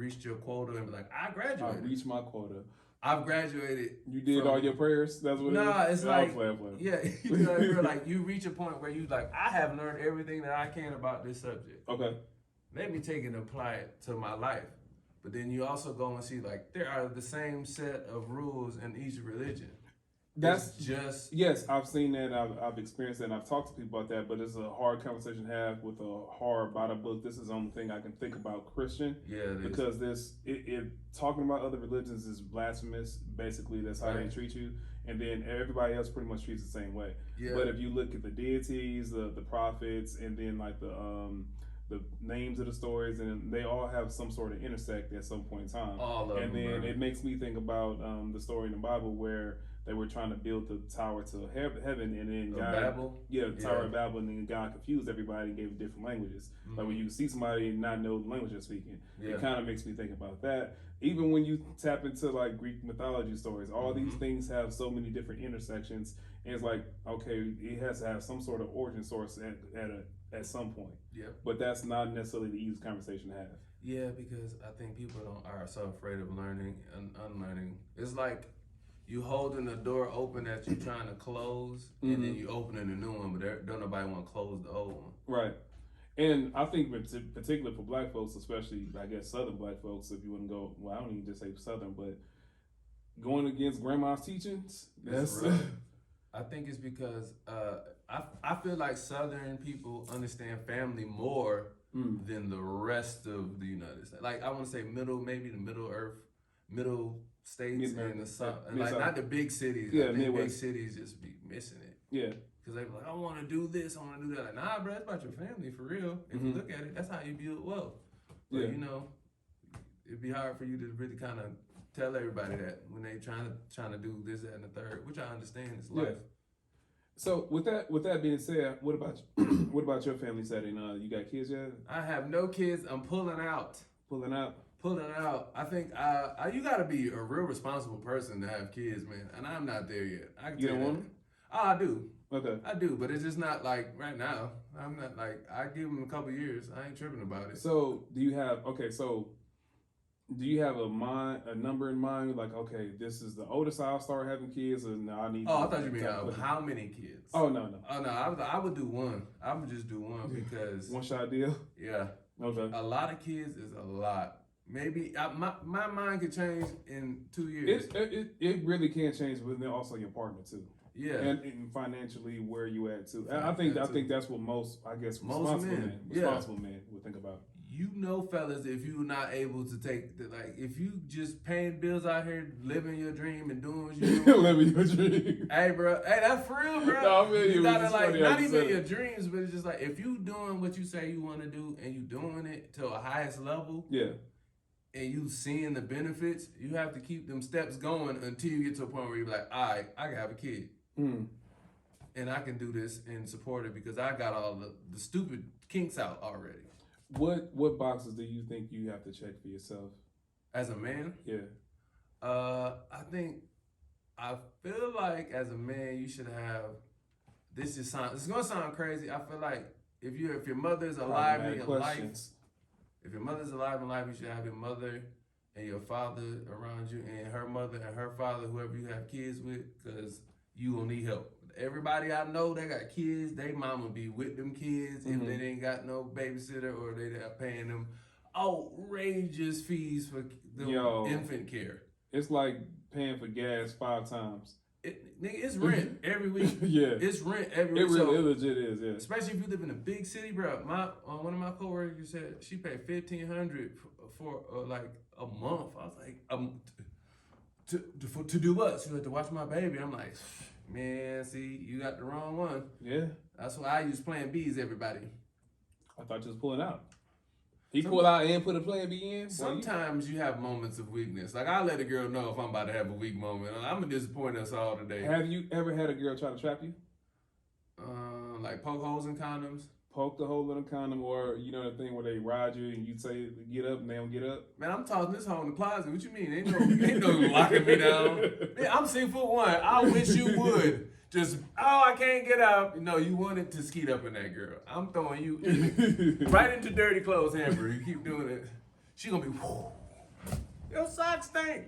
reached your quota and be like, I I graduated. reached my quota. I've graduated. You did all your prayers? That's what it is? Nah, it's like, playing. yeah, you know, bro, like you reach a point where you like, I have learned everything that I can about this subject. Okay. Let me take it and apply it to my life. But then you also go and see like there are the same set of rules in each religion. That's it's just yes, I've seen that. I've experienced that. And I've talked to people about that. But it's a hard conversation to have with a hard by the book. This is the only thing I can think about Christian. Yeah, because it talking about other religions is blasphemous. Basically, that's how they treat you, and then everybody else pretty much treats the same way. Yeah. But if you look at the deities, the prophets, and then like the names of the stories, and they all have some sort of intersect at some point in time. All of and them, then bro. It makes me think about the story in the Bible where they were trying to build the tower to heaven, and then God, Babel? the Tower of Babel, and then God confused everybody and gave different languages. Mm-hmm. Like when you see somebody and not know the language they're speaking, it kind of makes me think about that. Even when you tap into like Greek mythology stories, all these things have so many different intersections, and it's like, okay, it has to have some sort of origin source at some point. Yeah. But that's not necessarily the easiest conversation to have. Yeah, because I think people are so afraid of learning and unlearning. It's like you holding the door open that you're trying to close, and then you opening a new one, but don't nobody want to close the old one. Right. And I think particularly for black folks, especially, I guess, Southern black folks, if you wouldn't go, well, I don't even just say Southern, but going against grandma's teachings, that's... I think it's because I feel like Southern people understand family more than the rest of the United States. Like, I want to say maybe the middle states and the South. And like, not the big cities. Yeah, I think Midwest. big cities just be missing it. Yeah. Because they be like, I want to do this, I want to do that. Like, nah, bro, it's about your family, for real. If you look at it, that's how you build wealth. But, you know, it'd be hard for you to really kind of tell everybody that when they trying to do this, that, and the third, which I understand is life. So with that being said, what about your family setting? You got kids yet? I have no kids. I'm pulling out. Pulling out. I think you got to be a real responsible person to have kids, man. And I'm not there yet. I can you don't want them? Oh, I do. Okay. I do, but it's just not like right now. I'm not like, I give them a couple years. I ain't tripping about it. So do you have a number in mind? Like, okay, this is the oldest I'll start having kids, and I need. Oh, I thought you mean how many kids? Oh no. Oh no, I would do one. I would just do one because one shot deal. Yeah. Okay. A lot of kids is a lot. Maybe my mind could change in 2 years. It really can change, but then also your partner too. Yeah. And financially where you at too. I think that's what most responsible men would think about. You know, fellas, if you're not able to if you just paying bills out here, living your dream and doing what you doing. Living your dream. Hey, bro. Hey, that's for real, bro. No, I mean, you gotta not even your dreams, but it's just like, if you doing what you say you want to do and you doing it to a highest level. Yeah. And you seeing the benefits, you have to keep them steps going until you get to a point where you're like, all right, I can have a kid. And I can do this and support it because I got all the stupid kinks out already. What boxes do you think you have to check for yourself? As a man? Yeah. I feel like as a man you should have, it's gonna sound crazy. I feel like if your mother's alive in your life, if your mother's alive in life, you should have your mother and your father around you, and her mother and her father, whoever you have kids with, because you will need help. Everybody I know that got kids, they mama be with them kids if they ain't got no babysitter or they are paying them outrageous fees for the infant care. It's like paying for gas 5 times. It's rent every week. Yeah. It's rent every week. It legit is, yeah. Especially if you live in a big city, bro. One of my coworkers said she paid $1,500 for like a month. I was like, to do what? She was like, to watch my baby. I'm like, man, see, you got the wrong one. Yeah. That's why I use Plan B's, everybody. I thought you was pulling out. He pulled out and put a Plan B in? Sometimes you have moments of weakness. Like, I let a girl know if I'm about to have a weak moment. I'm going to disappoint us all today. Have you ever had a girl try to trap you? Like poke holes in condoms? Poke the hole in a condom, or you know the thing where they ride you and you say get up and they don't get up? Man, I'm tossing this hole in the closet. What you mean? Ain't no locking me down. Man, I'm 6'1". I wish you would. Just, I can't get up. No, you wanted to skeet up in that girl. I'm throwing you right into dirty clothes, Amber. You keep doing it. She gonna be, whoo. Your socks stink.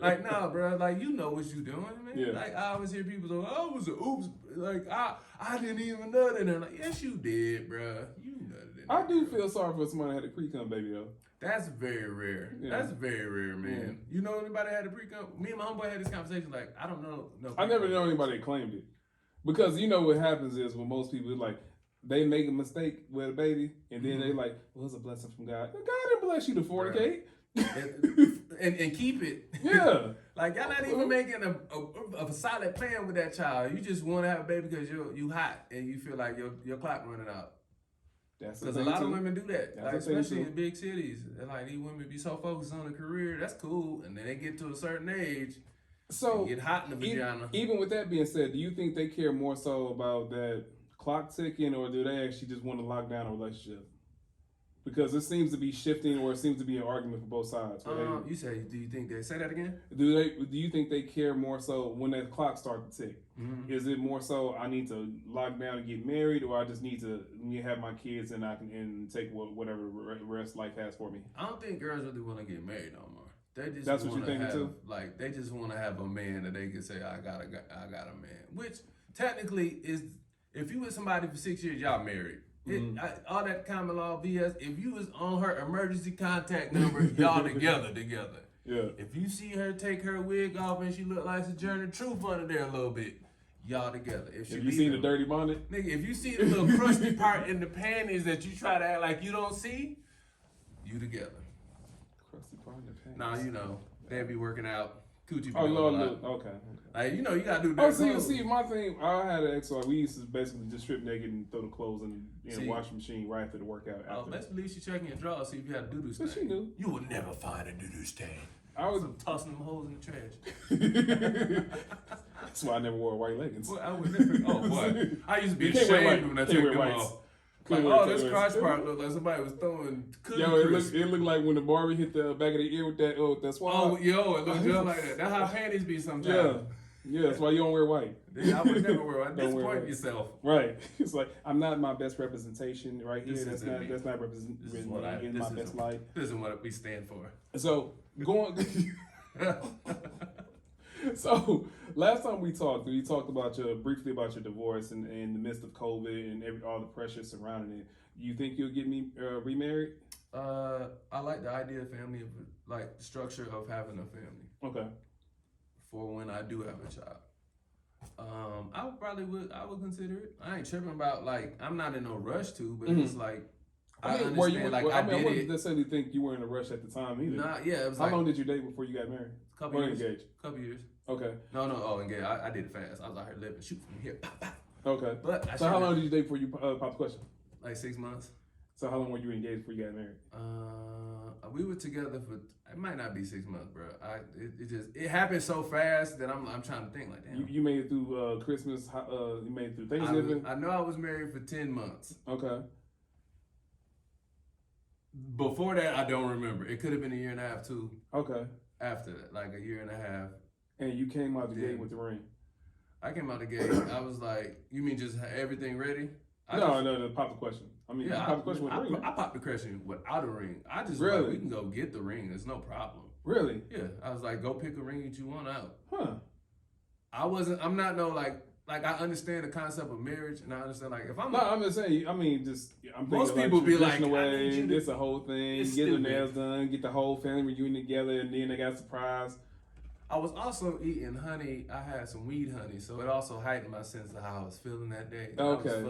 Like, nah, bro. Like, you know what you doing, man. Yeah. Like, I always hear people say, "Oh, it was an oops." Like, I didn't even nut in there. Like, yes, you did, bro. You nutted in there. I do feel sorry for somebody that had a pre-cum baby though. That's very rare. Yeah. That's very rare, man. Yeah. You know anybody that had a pre-cum? Me and my homeboy had this conversation. Like, I don't know. No, I never know anybody that claimed it. Because you know what happens is when most people like they make a mistake with a baby and then they like, well, it's a blessing from God. God didn't bless you to fornicate. and keep it. Yeah. Like y'all not even making a solid plan with that child. You just want to have a baby because you hot and you feel like your clock running out. Because a lot of women do that, like, especially in big cities. And like these women be so focused on a career, that's cool, and then they get to a certain age, so get hot in the vagina. Even with that being said, do you think they care more so about that clock ticking, or do they actually just want to lock down a relationship? Because it seems to be shifting, or it seems to be an argument for both sides. Right? You say, do you think they say that again? Do you think they care more so when that clock starts to tick? Mm-hmm. Is it more so I need to lock down and get married, or I just need to have my kids and I can take whatever rest life has for me? I don't think girls really want to get married no more. They just that's what you're thinking too. Like they just want to have a man that they can say I got a man, which technically is if you with somebody for 6 years, y'all married. All that common law BS. If you was on her emergency contact number, y'all together. Yeah. If you see her take her wig off and she look like Sojourner Truth under there a little bit, y'all together. If you see the dirty bonnet, nigga, if you see the little crusty part in the panties that you try to act like you don't see, you together. Crusty part in the panties. Now you know they be working out. Coochie. Oh Lord, okay. Like you know, you gotta do. See, my thing. I had an ex-wife. We used to basically just strip naked and throw the clothes in the washing machine right after the workout. Oh, let's believe she checking your drawers, see if you had a doo-doo stain. But she knew. You will never find a doo-doo stain. I was tossing them holes in the trash. That's why I never wore white leggings. Well, I would never. Oh boy, I used to be ashamed when I took them off. Like, this crotch part looked like somebody was throwing cookie crisp. It looked like when the Barbie hit the back of the ear with that swab. Oh, yo, it looked just like that. That's how panties be sometimes. Yeah, that's why you don't wear white. I would never wear white. Disappoint yourself. Right. It's like, I'm not my best representation right here. That's not representing in my best light. This is what we stand for. So, So last time we talked briefly about your divorce and in the midst of COVID and all the pressure surrounding it. You think you'll get me remarried? I like the idea of family, like the structure of having a family. Okay. For when I do have a child, I would consider it. I ain't tripping about like I'm not in no rush to, but it's like. I wouldn't necessarily think you were in a rush at the time either. It was How long did you date before you got married? Couple years. Engaged? Couple years. Okay. No, engaged. I did it fast. I was out here living, shoot from here, pop, pop. Okay. But how long did you date before you popped the question? Like 6 months. So how long were you engaged before you got married? We were together for it might not be 6 months, bro. It happened so fast that I'm trying to think like damn. You made it through Christmas. You made it through Thanksgiving. I know I was married for 10 months. Okay. Before that, I don't remember. It could have been a year and a half too. Okay. After that, like a year and a half. And you came out the gate with the ring. I came out the gate. I was like, "You mean just everything ready?" No. Pop the question. You popped the question with the ring. I popped the question without a ring. I just really? We can go get the ring. There's no problem. Really? Yeah. I was like, go pick a ring that you want out. Huh. I'm not no like I understand the concept of marriage, and I understand like if I'm. No, I'm just saying. I'm most people be like, it's a whole thing. You get the nails done, get the whole family reunion together, and then they got a surprise. I was also eating honey. I had some weed honey, so it also heightened my sense of how I was feeling that day. Okay.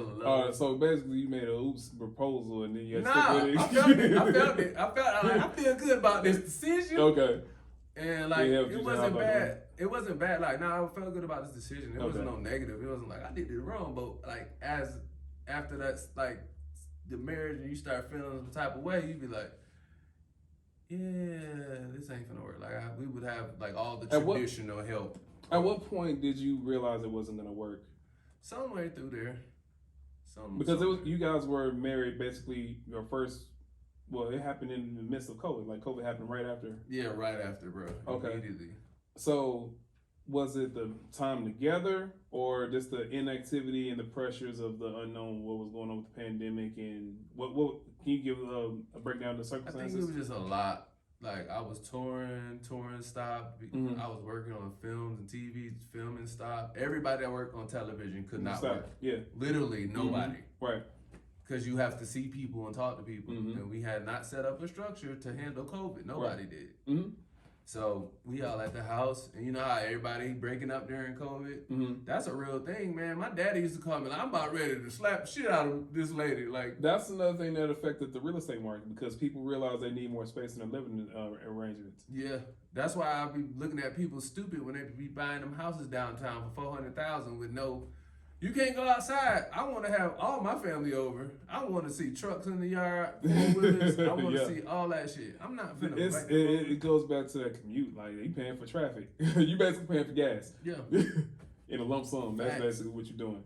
So basically, you made a oops proposal, and then you had I felt it. I feel good about this decision. Okay. And like it wasn't bad. It wasn't bad. Like I felt good about this decision. It wasn't no negative. It wasn't like I did it wrong. But like after that's like the marriage and you start feeling some type of way, you be like, yeah, this ain't gonna work. Like we would have like all the traditional help. At what point did you realize it wasn't gonna work? Somewhere through there. Because you guys were married basically your first. Well, it happened in the midst of COVID. Like COVID happened right after. Yeah, right after, bro. Okay. Immediately. So, was it the time together, or just the inactivity and the pressures of the unknown? What was going on with the pandemic, and what can you give a breakdown of the circumstances? I think it was just a lot. Like, I was touring stopped. Mm-hmm. I was working on films and TV, filming stopped. Everybody that worked on television could not work. Yeah. Literally nobody. Mm-hmm. Right. Because you have to see people and talk to people. Mm-hmm. And we had not set up a structure to handle COVID. Nobody did. Mm-hmm. So we all at the house, and you know how everybody breaking up during COVID? Mm-hmm. That's a real thing, man. My daddy used to call me, like, I'm about ready to slap the shit out of this lady. Like, that's another thing that affected the real estate market, because people realize they need more space in their living arrangements. Yeah, that's why I be looking at people stupid when they be buying them houses downtown for $400,000 with no. You can't go outside. I want to have all my family over. I want to see trucks in the yard, four-wheelers. I want to see all that shit. I'm not finna. It goes back to that commute. Like, you paying for traffic. You basically paying for gas. Yeah. In a lump sum. That's basically what you're doing.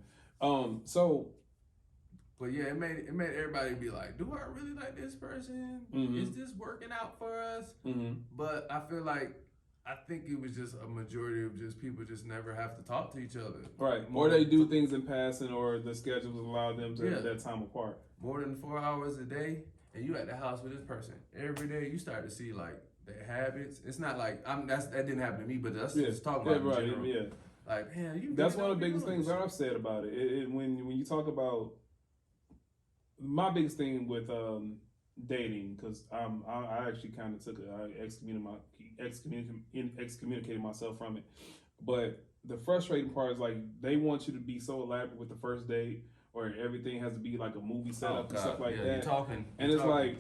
But yeah, it made everybody be like, do I really like this person? Mm-hmm. Is this working out for us? Mm-hmm. But I think it was just a majority of just people just never have to talk to each other. Right. Or they do things in passing, or the schedules allow them to have that time apart. More than 4 hours a day, and you at the house with this person every day, you start to see like their habits. It's not like that didn't happen to me, but that's just talking about in general. Yeah. Like, man, that's one of the biggest things I've said about it. When you talk about my biggest thing with dating, because I actually kind of excommunicated myself from it. But the frustrating part is, like, they want you to be so elaborate with the first date, or everything has to be like a movie setup and stuff like that. You're talking. Like,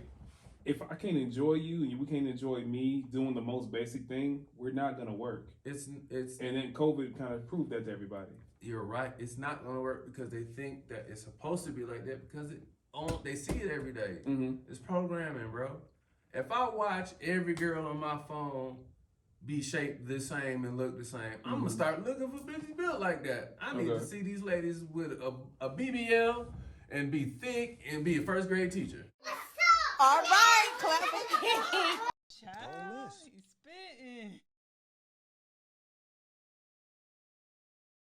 if I can't enjoy you and we can't enjoy me doing the most basic thing, we're not gonna work. It's and then COVID kind of proved that to everybody. You're right. It's not gonna work because they think that it's supposed to be like that because they see it every day. Mm-hmm. It's programming, bro. If I watch every girl on my phone be shaped the same and look the same, mm-hmm. I'm gonna start looking for bitches built like that. I need to see these ladies with a BBL and be thick and be a first grade teacher. All right, clap again.